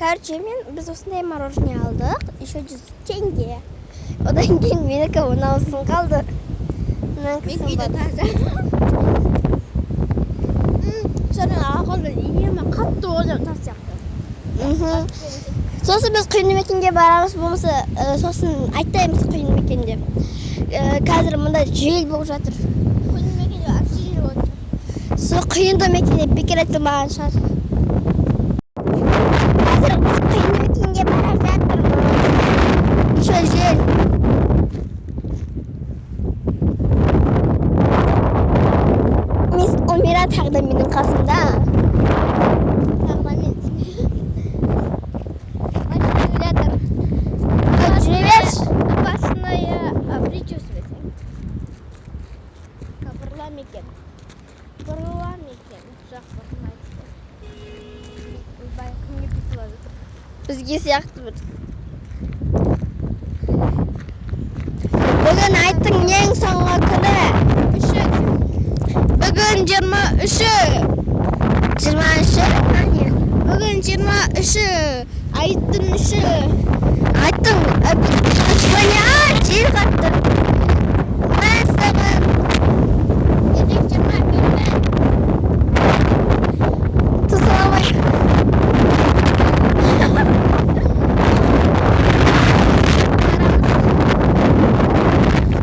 Короче, біз осындай мороженое алдық, еще 100 теңге. Одан кейін менікі мынаусын қалды. Менікі де таза. Соның ақылды иеме қатты ойлап тас сияқты. Сосын біз құйынды мекенге барамыз, болмаса сосын айтаймыз құйынды мекенде. Қазір мұнда жел болып жатыр. Құйынды мекенде әпсі жел болып жатыр. Сол құйынды мекенде бекер айтылмаған шығар. Қазір біз құйынды мекенге бара жатырмыз. Еще жел. Омира тағы да менің қасымда. Бізге сияқты бір. Бүгін айттың ең соңғы күні. Бүгін 23-і. 23-і? Бүгін 23-і. Айттың 3-і. Айттың. Жел қатты. Мәсіғын. Ертең 21-і. Тұсыламай.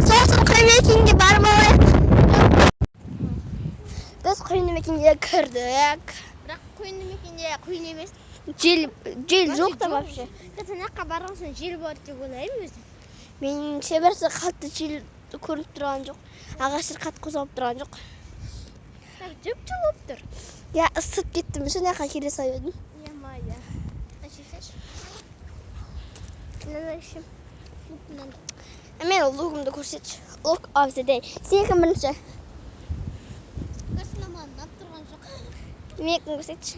Сосын құйынды мекенге бармайық. Біз құйынды мекенге кірдік. Бірақ құйынды мекенде құйын емес. Жел жоқ та вообще. Қатанаққа барған соң жел болады деп ойлаймын өзім. Меніңше бірісі қатты жел көрініп тұрған жоқ. Ағаштар қатты қозғалып тұрған жоқ. Жып-жыл болып тұр. Я ысып кеттім, шын яққа келе салып едім. Ямайя. Ашесеш? Нәзішім. Мен лугымды көрсетші. Look of the day. Сен кім бірінші? Көрсінаманнан тұрған жоқ. Мен кім көрсетші?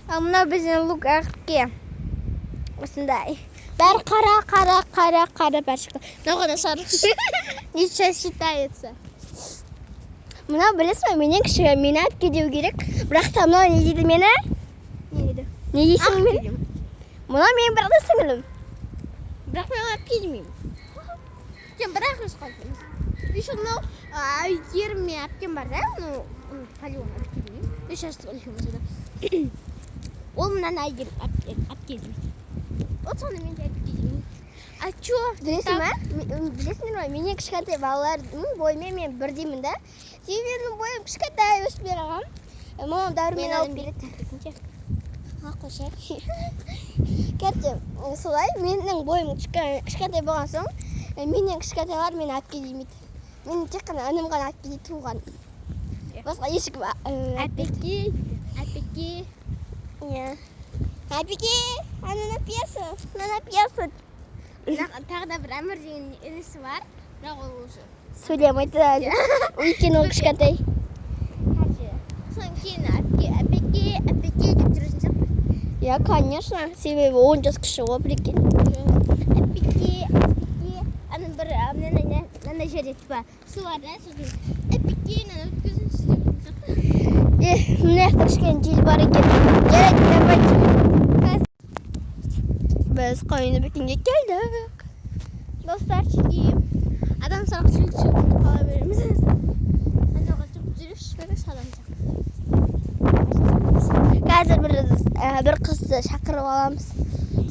Ал мына біздің лук әқіпке. Осындай. Бәрі қара бәрі шықты. Мынау ғана сары. Ничего считается. Мынау білесің бе, менен кіші, мені әпке деу керек. Бірақ та мынау не дейді мені? Не дейді? Не дейсің мені? Мынау менің бірақ та сіңілім. Бірақ мен әпке демеймін. Сен бірақ өз қалдыңыз. Еще мынау әйгерім мен әпкем бар да, мынау полион әпке демеймін. Үш жасты олығымызда. Ол мұнан әйгерім әпке демеймін. Ол соны мен де әпке демеймін. А чё? Білесің бе? Менен кішкентай балалардың бойымен мен бір деймін да. Себебі менің бойым кішкентай өсіп берған. Мамам дәрумен алып береді. Ақылшы. Кәтті, солай менің бойым кішкентай болған соң, менен кішкентайлар мені әпке демейді. Мен тек қана інім ғана әпке де туған. Басқа ешкім әпеке. Әпеке, анан напиясың. Тағы да бір әмір деген інісі бар, бірақ ол уже. Сөйлемейді. Өйткені ол кішкентай. Содан кейін әпеке деп жүресің сияқты. Я, конечно. Себебі 10 жас кіші ғой, прикинь. Әпеке. Анын бір мынандай жерде типа су бар да, сосын әпеке өткізіңізші деп жүрсің. Мына жақта кішкене жел бар екен. Жарайды, давайте. Біз құйынды мекенге келдік. Достар, чекейім. Адам сақ жүріп қала береміз. Адамға жүріп адам сақ. Қазір бір қызды шақырып аламыз.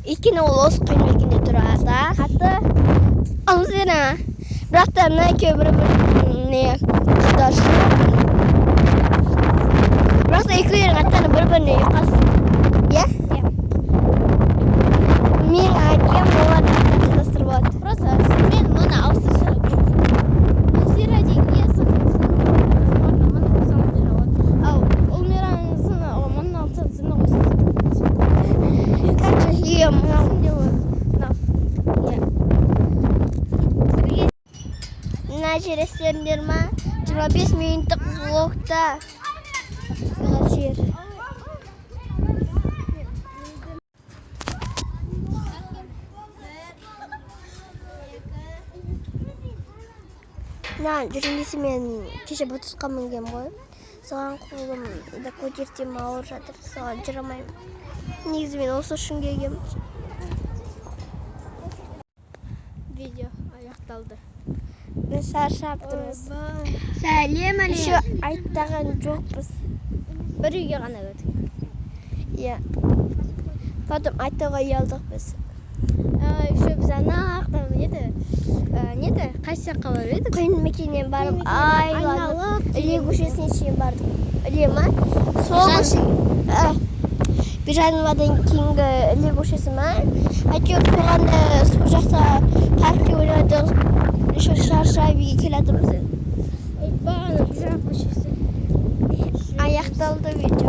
Өйткені ол осы құйынды мекенде тұрады. Қатты алсына. Бірақ та мына екеуі бір-біріне құдаш. Бірақ та екеуінің аттары бір-біріне ұйқас. Иә? Мен әкем оларды қатыстырып болады. Просто мен мұны ауыстырып Зира деген Ал Улмираның сыны мұның алтын сыны қосып. Короче, мына жерестеріңдер ма? 25 минуттық влогта. Жер. Жүргендесі мен кеше бұтысқа мінген ғой. Саған қолымда көтертем ауыр жатыр, саған жырамаймын. Негізі мен осы үшін келгенмін. Видео аяқталды. Біз шаршап тұрмыз. Сәлем Еще айттаған жоқпыз. Bir үйге ғана өттік. Иә. Потом айтуға ұялдық біз. Еще біз анақта неді? Қайсы жаққа барып едік? Қиын мекеннен барып айналып, Іле көшесіне шейін бардық. Іле ма? Бижановадан кейінгі Іле көшесі ма? Әйтеуір тұрғанда сол жақта паркте ойнадық. Еще шаршап үйге келатырмыз. Бағана Бижанов көшесі. Аяқталды видео.